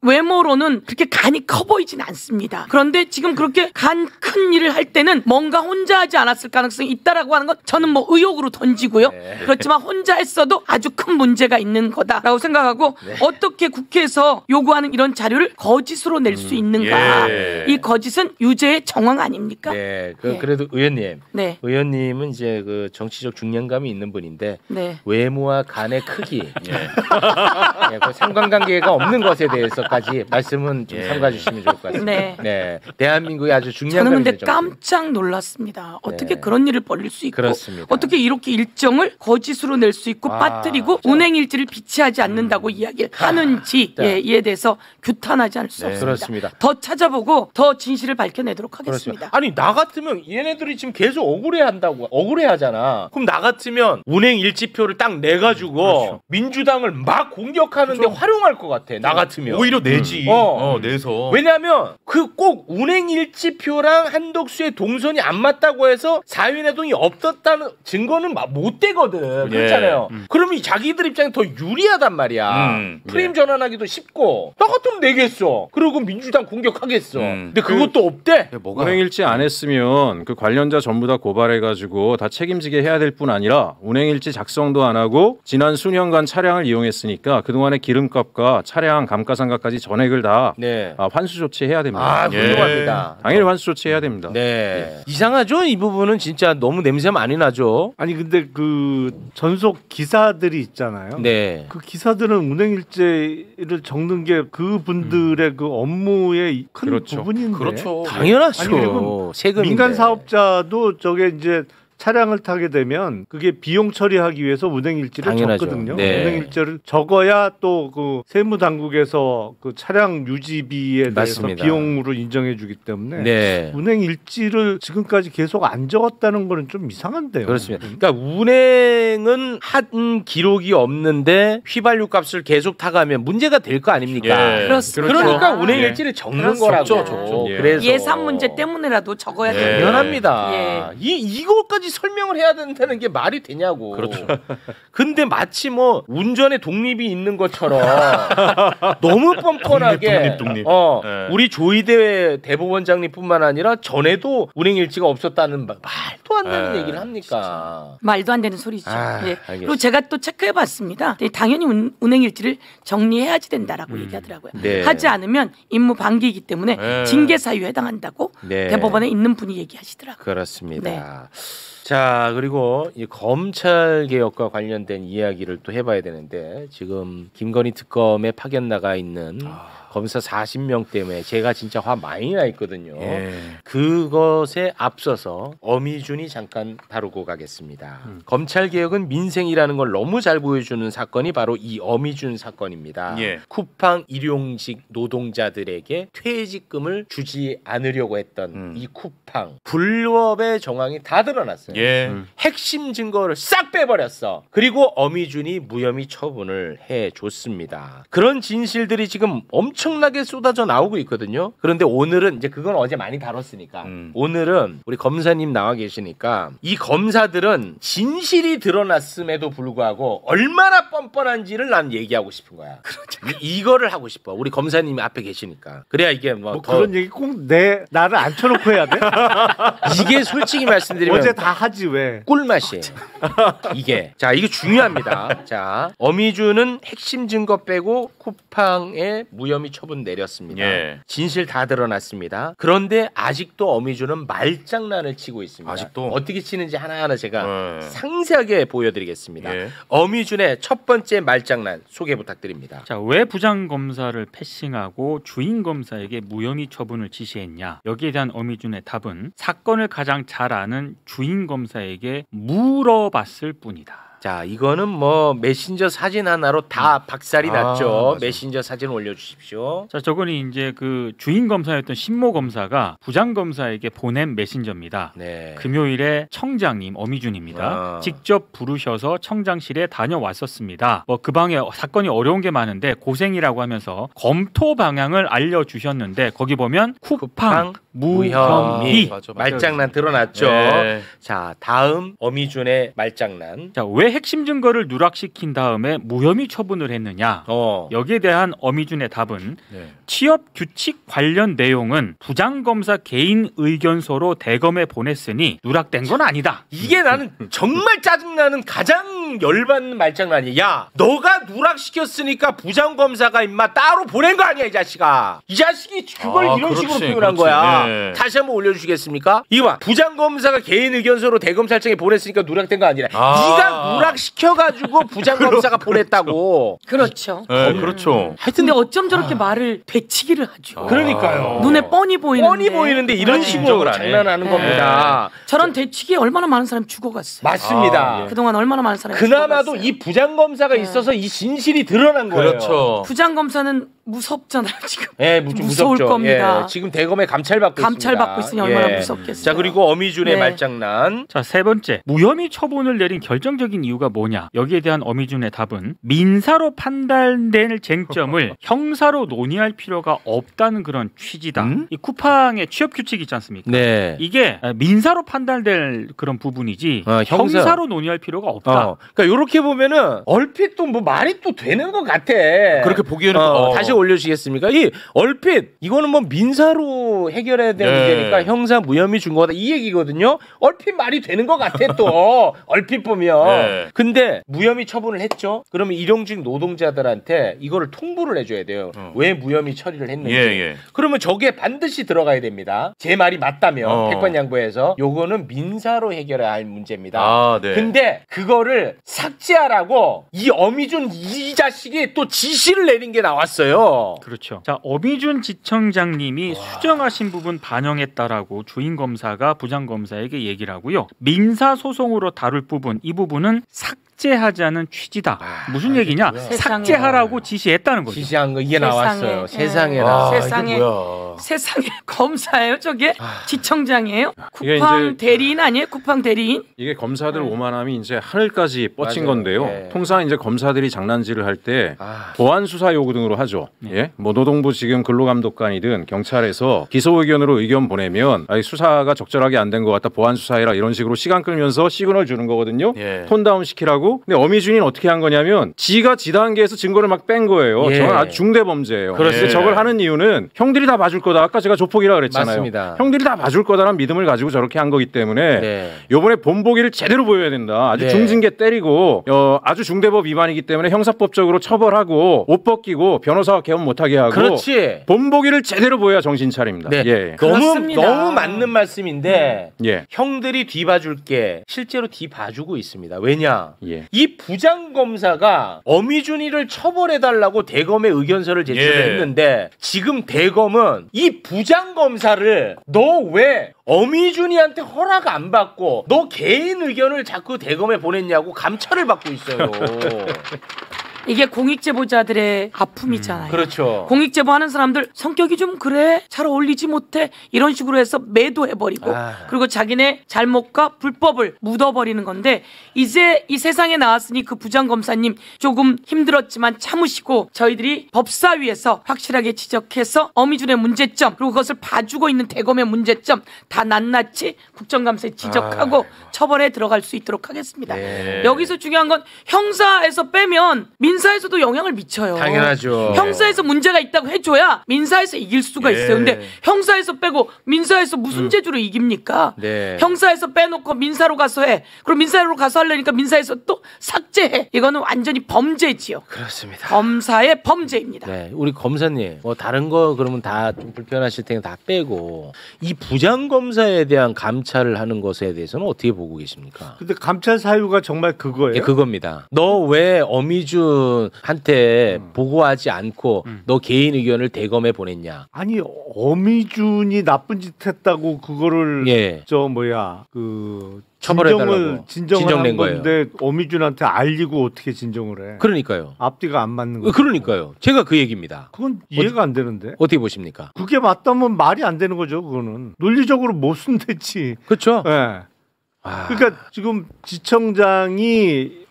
외모로는 그렇게 간이 커 보이진 않습니다. 그런데 지금 그렇게 간 큰 일을 할 때는 뭔가 혼자 하지 않았을 가능성이 있다라고 하는 건 저는 뭐 의혹으로 던지고요. 그렇지만 혼자 했어도 아주 큰 문제가 있는 거다라고 생각하고 어떻게 국회에서 요구하는 이런 자료를 거짓으로 낼 수 있는가? 이 거짓은 유죄의 정황 아닙니까? 그래도 의원님, 의원님은 이제 그 정치적 중량감이 있는 분인데 외모와 간의 크기, 그 상관관계가 없는 것에 대해서까지 말씀은 좀 삼가 주시면 좋을 것 같습니다. 대한민국이 아주 중량감 저는 근데 깜짝 놀랐습니다. 어떻게 그런 일을 벌일 수 있고 그렇습니다. 어떻게 이렇게 일정을 거짓으로 낼 수 있고 빠뜨리고 운행일지를 비치하지 않는다고 이야기를 하는지 이에 대해서 규탄하지 않을 수 없습니다. 그렇습니다. 더 찾아보고 더 진실을 밝혀내도록 하겠습니다. 아니 나 같으면 얘네들이 지금 계속 억울해하잖아. 그럼 나 같으면 운행일지표를 딱 내가지고 민주당을 막 공격하는데 활용할 것 같아. 나 같으면 오히려 내지. 내서. 왜냐하면 그 꼭 운행일지표랑 한덕수의 동선이 안 맞다고 해서 사위내동이 없었다는 증거는 못 되거든. 그렇잖아요. 그러면 자기들 입장에 더 유리하단 말이야. 프레임 전환하기도 쉽고. 나 같으면 내겠어. 그리고 민주당 공격하겠어. 근데 그것도 없대. 운행일지 안 했으면 그 관련자 전부 다 고발해가지고 다 책임지게 해야 될 뿐 아니라 운행일지 작성도 안 하고 지난 수년간 차량을 이용했으니까 그동안의 기름값과 차량 감가상각까지 전액을 다 환수 조치해야 됩니다. 훌륭합니다. 당연히 환수 조치해야 됩니다. 이상하죠? 이 부분은 진짜 너무 냄새 많이 나죠. 아니 근데 그 전속 기사들이 있잖아요. 그 기사들은 운행일지를 적는 게 그분들의 그 업무의 큰 부분인데. 당연하죠. 세금인데. 민간 사업자도 저게 이제 차량을 타게 되면 그게 비용 처리하기 위해서 운행일지를 적거든요. 운행일지를 적어야 또 그 세무당국에서 그 차량 유지비에 대해서 비용으로 인정해주기 때문에 운행일지를 지금까지 계속 안 적었다는 거는 좀 이상한데요. 그렇습니다. 그러니까 운행은 한 기록이 없는데 휘발유 값을 계속 타가면 문제가 될 거 아닙니까? 그러니까 운행일지를 적는 거라고. 그래서 예산 문제 때문에라도 적어야 돼요. 당연합니다. 이거까지 설명을 해야 된다는 게 말이 되냐고. 근데 마치 뭐 운전에 독립이 있는 것처럼 너무 뻔뻔하게 우리 조이대 대법원장님뿐만 아니라 전에도 운행일지가 없었다는 말도 안 되는 얘기를 합니까? 말도 안 되는 소리죠. 그리고 제가 또 체크해봤습니다. 당연히 운행일지를 정리해야지 된다라고 얘기하더라고요. 하지 않으면 임무 방기이기 때문에 징계 사유에 해당한다고 대법원에 있는 분이 얘기하시더라고요. 그렇습니다. 자, 그리고 이 검찰 개혁과 관련된 이야기를 또 해봐야 되는데 지금 김건희 특검에 파견 나가 있는 검사 40명 때문에 제가 진짜 화 많이 나 있거든요. 그것에 앞서서 어미준이 잠깐 다루고 가겠습니다. 검찰 개혁은 민생이라는 걸 너무 잘 보여주는 사건이 바로 이 어미준 사건입니다. 쿠팡 일용직 노동자들에게 퇴직금을 주지 않으려고 했던 이 쿠팡 불법의 정황이 다 드러났어요. 핵심 증거를 싹 빼버렸어. 그리고 어미준이 무혐의 처분을 해줬습니다. 그런 진실들이 지금 엄청나게 쏟아져 나오고 있거든요. 그런데 오늘은 이제 그건 어제 많이 다뤘으니까 오늘은 우리 검사님 나와 계시니까 이 검사들은 진실이 드러났음에도 불구하고 얼마나 뻔뻔한지를 난 얘기하고 싶은 거야. 이거를 하고 싶어. 우리 검사님이 앞에 계시니까. 그래야 이게 뭐 그런 얘기 꼭 나를 앉혀놓고 해야 돼? 이게 솔직히 말씀드리면 어제 다 하지 왜? 꿀맛이에요. 이게 중요합니다. 자, 어미준은 핵심 증거 빼고 쿠팡에 무혐의 처분 내렸습니다. 진실 다 드러났습니다. 그런데 아직도 어미준은 말장난을 치고 있습니다. 아직도 어떻게 치는지 하나하나 제가 상세하게 보여드리겠습니다. 어미준의 첫 번째 말장난 소개 부탁드립니다. 자, 왜 부장검사를 패싱하고 주인검사에게 무혐의 처분을 지시했냐? 여기에 대한 어미준의 답은 사건을 가장 잘 아는 주인검사에게 물어봤을 뿐이다. 자, 이거는 뭐 메신저 사진 하나로 다 박살이 났죠. 맞아. 메신저 사진 올려주십시오. 자, 저거는 이제 그 주인 검사였던 신모 검사가 부장 검사에게 보낸 메신저입니다. 네. 금요일에 청장님 어미준입니다. 직접 부르셔서 청장실에 다녀왔었습니다. 뭐 그 방에 사건이 어려운 게 많은데 고생이라고 하면서 검토 방향을 알려주셨는데 거기 보면 쿠팡 무혐의 말장난 드러났죠. 네. 자, 다음 어미준의 말장난. 자, 왜 핵심 증거를 누락시킨 다음에 무혐의 처분을 했느냐? 여기에 대한 어미준의 답은 취업 규칙 관련 내용은 부장검사 개인 의견서로 대검에 보냈으니 누락된 건 아니다. 이게 나는 정말 짜증나는 가장 열받는 말장난이야. 야, 너가 누락시켰으니까 부장검사가 임마 따로 보낸 거 아니야, 이 자식아. 이 자식이 그걸 이런 식으로 표현한 거야. 네. 다시 한번 올려주시겠습니까? 이거 봐. 부장검사가 개인 의견서로 대검찰청에 보냈으니까 누락된 거 아니라 네가 누락시켜가지고 부장검사가 보냈다고. 그렇죠. 네, 그렇죠. 하여튼 근데 어쩜 저렇게 말을 되치기를 하죠. 그러니까요. 눈에 뻔히 보이는데 이런 식으로 장난하는 겁니다. 저런 되치기에 얼마나 많은 사람이 죽어갔어요. 맞습니다. 그동안 얼마나 많은 사람이 그나마도 죽어갔어요. 이 부장검사가 있어서 이 진실이 드러난 거예요. 그렇죠. 부장검사는 무섭잖아요 지금. 예, 무서울 무섭죠. 겁니다. 예, 지금 대검에 감찰받고 있으니 얼마나 무섭겠어요. 자, 그리고 어미준의 말장난. 자, 세 번째. 무혐의 처분을 내린 결정적인 이유가 뭐냐? 여기에 대한 어미준의 답은 민사로 판단될 쟁점을 형사로 논의할 필요가 없다는 그런 취지다. 이 쿠팡의 취업 규칙 있지 않습니까? 네. 이게 민사로 판단될 그런 부분이지 형사로 논의할 필요가 없다. 그러니까 이렇게 보면은 얼핏 또 뭐 말이 또 되는 것 같아. 그렇게 보기에는 다시 올려주시겠습니까? 이 얼핏 이거는 뭐 민사로 해결해야 되는 문제니까 형사 무혐의 준 거다 이 얘기거든요. 얼핏 말이 되는 것 같아 또 얼핏 보면. 근데 무혐의 처분을 했죠. 그러면 일용직 노동자들한테 이거를 통보를 해줘야 돼요. 왜 무혐의 처리를 했는지. 그러면 저게 반드시 들어가야 됩니다. 제 말이 맞다면 백관양보해서 요거는 민사로 해결해야 할 문제입니다. 근데 그거를 삭제하라고 이 어미준 이 자식이 또 지시를 내린 게 나왔어요. 그렇죠. 자, 어미준 지청장님이 수정하신 부분 반영했다라고 주인 검사가 부장 검사에게 얘기를 하고요. 민사 소송으로 다룰 부분 이 부분은 삭제하자는 취지다. 무슨 얘기냐? 삭제하라고 지시했다는 거죠. 지시한 거 이게 나왔어요. 세상에나. 세상에 검사예요, 저게? 지청장이에요? 쿠팡 대리인 아니에요? 쿠팡 대리인? 이게 검사들 오만함이 이제 하늘까지 뻗친 건데요. 통상 이제 검사들이 장난질을 할 때 보안 수사 요구 등으로 하죠. 예? 뭐 노동부 지금 근로감독관이든 경찰에서 기소 의견으로 의견 보내면 수사가 적절하게 안 된 것 같다. 보안 수사해라 이런 식으로 시간 끌면서 시그널 주는 거거든요. 톤 다운 시키라고. 근데 어미준이는 어떻게 한 거냐면 지가 지 단계에서 증거를 막 뺀 거예요. 저건 아주 중대 범죄예요. 그런데 저걸 하는 이유는 형들이 다 봐줄 거다. 아까 제가 조폭이라 그랬잖아요. 맞습니다. 형들이 다 봐줄 거다라는 믿음을 가지고 저렇게 한 거기 때문에 요번에 본보기를 제대로 보여야 된다. 아주 중징계 때리고 아주 중대법 위반이기 때문에 형사법적으로 처벌하고 옷 벗기고 변호사와 개업 못하게 하고 본보기를 제대로 보여야 정신 차립니다. 너무 맞는 말씀인데 형들이 뒤봐줄게 실제로 뒤봐주고 있습니다. 왜냐? 이 부장검사가 어미준이를 처벌해달라고 대검에 의견서를 제출했는데 지금 대검은 이 부장검사를 너 왜 어미준이한테 허락 안 받고 너 개인 의견을 자꾸 대검에 보냈냐고 감찰을 받고 있어요. 이게 공익제보자들의 아픔이잖아요. 그렇죠. 공익제보하는 사람들 성격이 좀 그래 잘 어울리지 못해 이런 식으로 해서 매도해버리고 그리고 자기네 잘못과 불법을 묻어버리는 건데 이제 이 세상에 나왔으니 그 부장검사님 조금 힘들었지만 참으시고 저희들이 법사위에서 확실하게 지적해서 어미준의 문제점 그리고 그것을 봐주고 있는 대검의 문제점 다 낱낱이 국정감사에 지적하고 처벌에 들어갈 수 있도록 하겠습니다. 여기서 중요한 건 형사에서 빼면 민사에서도 영향을 미쳐요. 당연하죠. 형사에서 문제가 있다고 해줘야 민사에서 이길 수가 있어요. 근데 형사에서 빼고 민사에서 무슨 재주로 이깁니까? 형사에서 빼놓고 민사로 가서 해. 그럼 민사로 가서 하려니까 민사에서 또 삭제해. 이거는 완전히 범죄지요. 그렇습니다. 검사의 범죄입니다. 우리 검사님 뭐 다른 거 그러면 다 좀 불편하실 테니까 다 빼고 이 부장검사에 대한 감찰을 하는 것에 대해서는 어떻게 보고 계십니까? 근데 감찰 사유가 정말 그거예요? 그겁니다. 너 왜 어미준한테 보고하지 않고 너 개인 의견을 대검에 보냈냐? 아니 어미준이 나쁜 짓 했다고 그거를 진정을 한 건데 어미준한테 알리고 어떻게 진정을 해? 그러니까요. 앞뒤가 안 맞는 거. 그러니까요. 제가 그 얘기입니다. 그건 이해가 안 되는데. 어떻게 보십니까? 그게 맞다면 말이 안 되는 거죠. 그거는 논리적으로 못 쓴댔지. 그렇죠. 네. 그러니까 지금 지청장이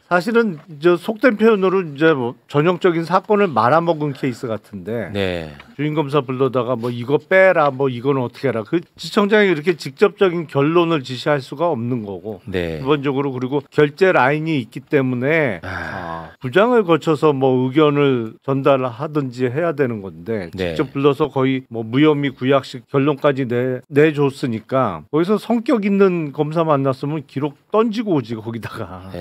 사실은 저 속된 표현으로 이제 뭐 전형적인 사건을 말아먹은 케이스 같은데 네. 주임 검사 불러다가 뭐 이거 빼라 뭐 이거는 어떻게 해라 그 지청장이 이렇게 직접적인 결론을 지시할 수가 없는 거고 네. 기본적으로 그리고 결재 라인이 있기 때문에 부장을 거쳐서 뭐 의견을 전달하든지 해야 되는 건데 네. 직접 불러서 거의 뭐 무혐의 구약식 결론까지 내줬으니까 거기서 성격 있는 검사 만났으면 기록 던지고 오지 거기다가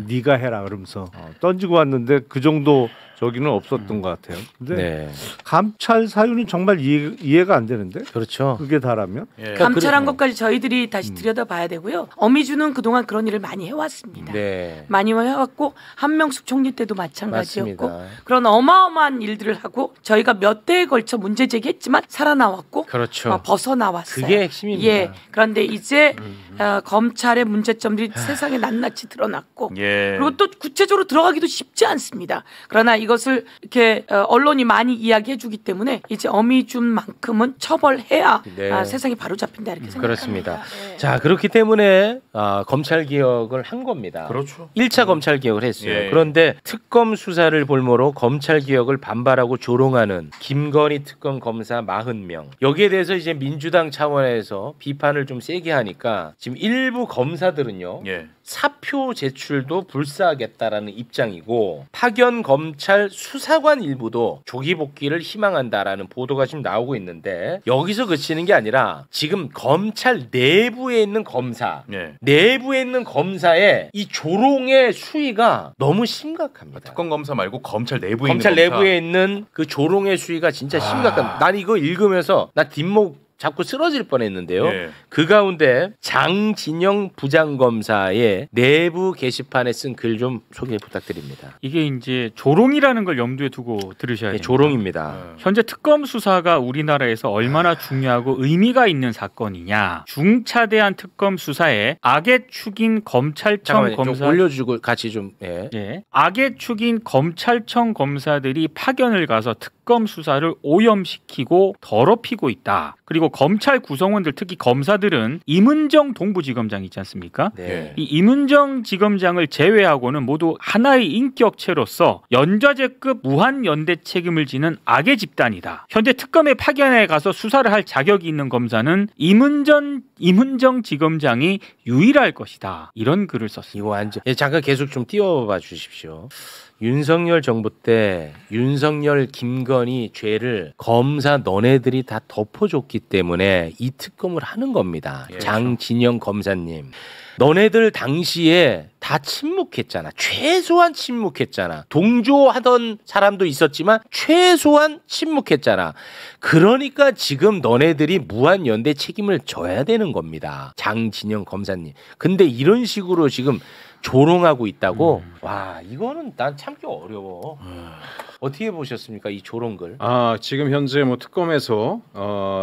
네가 해라 그러면서 던지고 왔는데 그 정도 저기는 없었던 것 같아요. 근데 감찰 사유는 정말 이해가 안 되는데. 그렇죠. 그게 다라면. 감찰한 것까지 저희들이 다시 들여다봐야 되고요. 어미주는 그동안 그런 일을 많이 해왔습니다. 많이 해왔고 한명숙 총리 때도 마찬가지였고 맞습니다. 그런 어마어마한 일들을 하고 저희가 몇 대에 걸쳐 문제 제기했지만 살아나왔고 그렇죠. 벗어나왔어요. 그게 핵심입니다. 예. 그런데 이제 검찰의 문제점들이 세상에 낱낱이 드러났고 그리고 또 구체적으로 들어가기도 쉽지 않습니다. 그러나 이것을 이렇게 언론이 많이 이야기해주기 때문에 이제 어미준만큼은 처벌해야 세상이 바로 잡힌다 이렇게 생각합니다. 그렇습니다. 자 그렇기 때문에 검찰 개혁을 한 겁니다. 그렇죠. 1차 검찰 개혁을 했어요. 그런데 특검 수사를 볼모로 검찰 개혁을 반발하고 조롱하는 김건희 특검 검사 40명 여기에 대해서 이제 민주당 차원에서 비판을 좀 세게 하니까 지금 일부 검사들은요. 사표 제출도 불사하겠다라는 입장이고 파견 검찰 수사관 일부도 조기 복귀를 희망한다라는 보도가 지금 나오고 있는데 여기서 그치는 게 아니라 지금 검찰 내부에 있는 검사 내부에 있는 검사의 이 조롱의 수위가 너무 심각합니다. 특검 검사 말고 검찰 내부에 있는 그 조롱의 수위가 진짜 심각합니다. 난 이거 읽으면서 나 뒷목 자꾸 쓰러질 뻔했는데요. 그 가운데 장진영 부장검사의 내부 게시판에 쓴 글 좀 소개 부탁드립니다. 이게 이제 조롱이라는 걸 염두에 두고 들으셔야 됩니다. 조롱입니다. 현재 특검 수사가 우리나라에서 얼마나 중요하고 의미가 있는 사건이냐. 중차대한 특검 수사에 악의 축인 검찰청 검사 좀 올려주고 같이 좀 악의 축인 검찰청 검사들이 파견을 가서 특검 수사를 오염시키고 더럽히고 있다. 그리고 검찰 구성원들 특히 검사들은 임은정 동부지검장 있지 않습니까? 이 임은정 지검장을 제외하고는 모두 하나의 인격체로서 연좌제급 무한연대 책임을 지는 악의 집단이다. 현재 특검에 파견에 가서 수사를 할 자격이 있는 검사는 임은정 지검장이 유일할 것이다. 이런 글을 썼습니다. 이거 완전 잠깐 계속 좀 띄워봐 주십시오. 윤석열 정부 때 윤석열 김건희 죄를 검사 너네들이 다 덮어줬기 때문에 이 특검을 하는 겁니다. 장진영 검사님 너네들 당시에 다 침묵했잖아. 최소한 침묵했잖아. 동조하던 사람도 있었지만 최소한 침묵했잖아. 그러니까 지금 너네들이 무한연대 책임을 져야 되는 겁니다. 장진영 검사님. 근데 이런 식으로 지금 조롱하고 있다고? 와 이거는 난 참기 어려워. 어떻게 보셨습니까 이 조롱글? 지금 현재 뭐 특검에서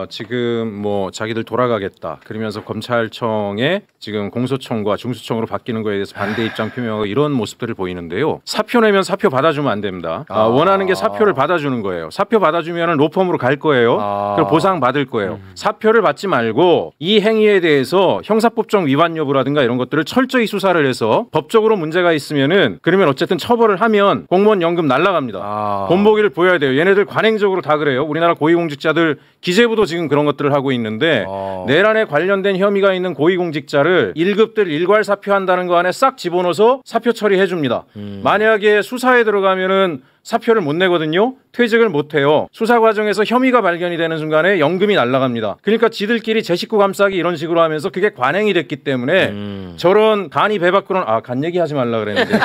지금 뭐 자기들 돌아가겠다 그러면서 검찰청에 지금 공소청과 중수청으로 바뀌는 거에 대해서 반대 입장 표명하고 이런 모습들을 보이는데요. 사표 내면 사표 받아주면 안 됩니다. 원하는 게 사표를 받아주는 거예요. 사표 받아주면은 로펌으로 갈 거예요. 그리고 보상 받을 거예요. 사표를 받지 말고 이 행위에 대해서 형사법정 위반 여부라든가 이런 것들을 철저히 수사를 해서 법적으로 문제가 있으면은 그러면 어쨌든 처벌을 하면 공무원 연금 날라갑니다. 본보기를 보여야 돼요. 얘네들 관행적으로 다 그래요. 우리나라 고위공직자들 기재부도 지금 그런 것들을 하고 있는데 내란에 관련된 혐의가 있는 고위공직자를 1급들 일괄 사표한다는 거 안에 싹 집어넣어서 사표 처리해 줍니다. 만약에 수사에 들어가면은 사표를 못 내거든요. 퇴직을 못 해요. 수사 과정에서 혐의가 발견이 되는 순간에 연금이 날아갑니다. 그러니까 지들끼리 제 식구 감싸기 이런 식으로 하면서 그게 관행이 됐기 때문에 저런 간이 배 밖으로는 간 얘기하지 말라 그랬는데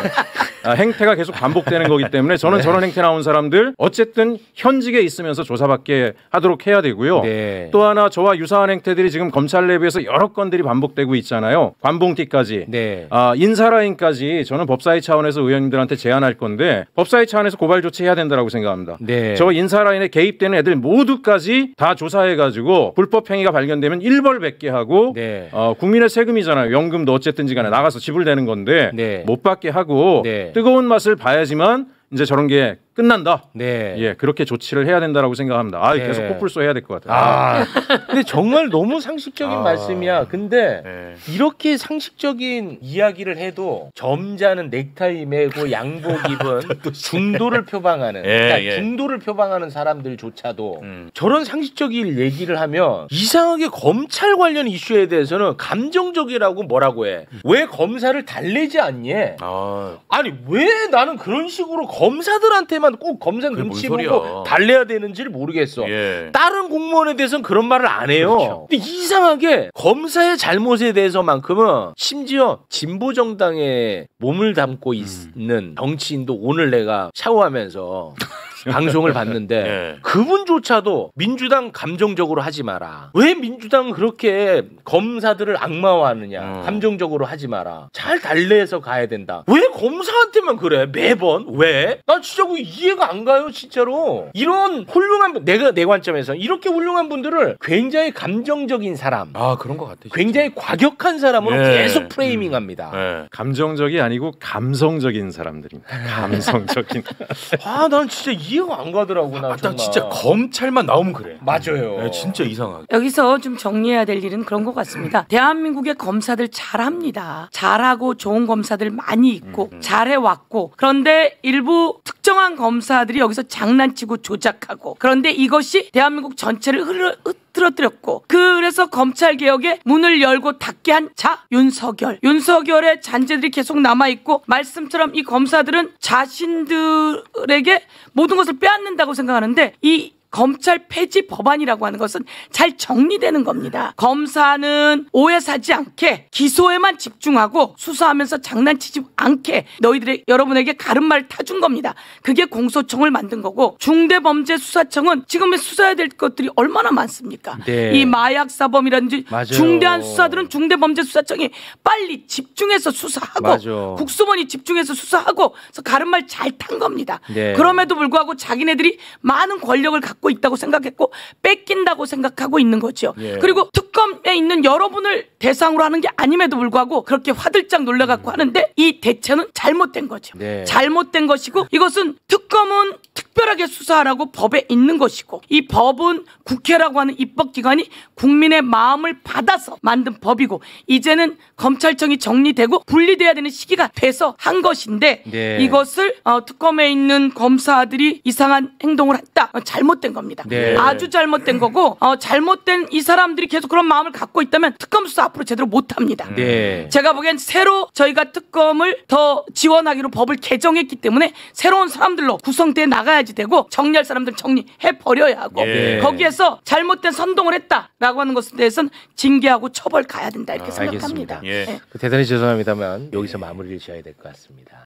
행태가 계속 반복되는 거기 때문에 저는 저런 행태 나온 사람들 어쨌든 현직에 있으면서 조사받게 하도록 해야 되고요. 또 하나 저와 유사한 행태들이 지금 검찰 내부에서 여러 건들이 반복되고 있잖아요. 관봉티까지 인사라인까지 저는 법사위 차원에서 의원님들한테 제안할 건데 법사위 차원에서 고발 조치해야 된다라고 생각합니다. 네. 저 인사라인에 개입되는 애들 모두까지 다 조사해가지고 불법 행위가 발견되면 일벌백계 하고 네. 국민의 세금이잖아요. 연금도 어쨌든지 간에 나가서 지불되는 건데 네. 못 받게 하고 네. 뜨거운 맛을 봐야지만 이제 저런 게 끝난다. 네. 예, 그렇게 조치를 해야 된다라고 생각합니다. 네. 계속 코뿔소 해야 될 것 같아요. 근데 정말 너무 상식적인 말씀이야. 근데 이렇게 상식적인 이야기를 해도 점잖은 넥타이 매고 양복 입은 중도를 표방하는, 그러니까 중도를 표방하는 사람들조차도 저런 상식적인 얘기를 하면 이상하게 검찰 관련 이슈에 대해서는 감정적이라고 뭐라고 해. 왜 검사를 달래지 않니? 아니 왜 나는 그런 식으로 검사들한테만 꼭 검사 눈치 보고 달래야 되는지를 모르겠어. 다른 공무원에 대해서는 그런 말을 안 해요. 그렇죠. 근데 이상하게 검사의 잘못에 대해서만큼은 심지어 진보 정당에 몸을 담고 있는 정치인도 오늘 내가 샤워하면서 방송을 봤는데 그분조차도 민주당 감정적으로 하지 마라. 왜 민주당은 그렇게 검사들을 악마화하느냐. 감정적으로 하지 마라. 잘 달래서 가야 된다. 왜 검사한테만 그래 매번? 왜? 난 진짜 그 이해가 안 가요 진짜로. 이런 훌륭한 내 관점에서 이렇게 훌륭한 분들을 굉장히 감정적인 사람, 그런 것 같아. 굉장히 과격한 사람으로 계속 프레이밍합니다. 감정적이 아니고 감성적인 사람들입니다. 감성적인. 난 진짜 이해가 안 가더라고. 나 난 진짜 검찰만 나오면 그래. 맞아요. 네, 진짜 이상하게. 여기서 좀 정리해야 될 일은 그런 것 같습니다. 대한민국의 검사들 잘합니다. 잘하고 좋은 검사들 많이 있고 잘해왔고, 그런데 일부 특정한 검사들이 여기서 장난치고 조작하고, 그런데 이것이 대한민국 전체를 흐트러뜨렸고, 그래서 검찰개혁의 문을 열고 닫게 한 자 윤석열의 잔재들이 계속 남아있고, 말씀처럼 이 검사들은 자신들에게 모든 것을 빼앗는다고 생각하는데, 이 검찰 폐지 법안이라고 하는 것은 잘 정리되는 겁니다. 검사는 오해 사지 않게 기소에만 집중하고 수사하면서 장난치지 않게 여러분에게 가름말을 타준 겁니다. 그게 공소청을 만든 거고, 중대범죄수사청은 지금 수사해야 될 것들이 얼마나 많습니까? 네. 이 마약사범이라든지 맞아요. 중대한 수사들은 중대범죄수사청이 빨리 집중해서 수사하고, 맞아. 국수본이 집중해서 수사하고, 그래서 가름말 잘 탄 겁니다. 네. 그럼에도 불구하고 자기네들이 많은 권력을 갖고 있다고 생각했고 뺏긴다고 생각하고 있는 거죠. 그리고 특검에 있는 여러분을 대상으로 하는 게 아님에도 불구하고 그렇게 화들짝 놀라갖고 하는데, 이 대처는 잘못된 거죠. 잘못된 것이고, 이것은 특검은 특별하게 수사하라고 법에 있는 것이고, 이 법은 국회라고 하는 입법기관이 국민의 마음을 받아서 만든 법이고, 이제는 검찰청이 정리되고 분리돼야 되는 시기가 돼서 한 것인데, 이것을 특검에 있는 검사들이 이상한 행동을 했다. 잘못된 겁니다. 아주 잘못된 거고, 잘못된 이 사람들이 계속 그런 마음을 갖고 있다면 특검 수사 앞으로 제대로 못합니다. 제가 보기엔 새로 저희가 특검을 더 지원하기로 법을 개정했기 때문에 새로운 사람들로 구성돼 나가야지 되고, 정리할 사람들 정리해 버려야 하고, 거기에서 잘못된 선동을 했다라고 하는 것에 대해서는 징계하고 처벌 가야 된다, 이렇게 생각합니다. 대단히 죄송합니다만 여기서 마무리를 지어야 될 것 같습니다.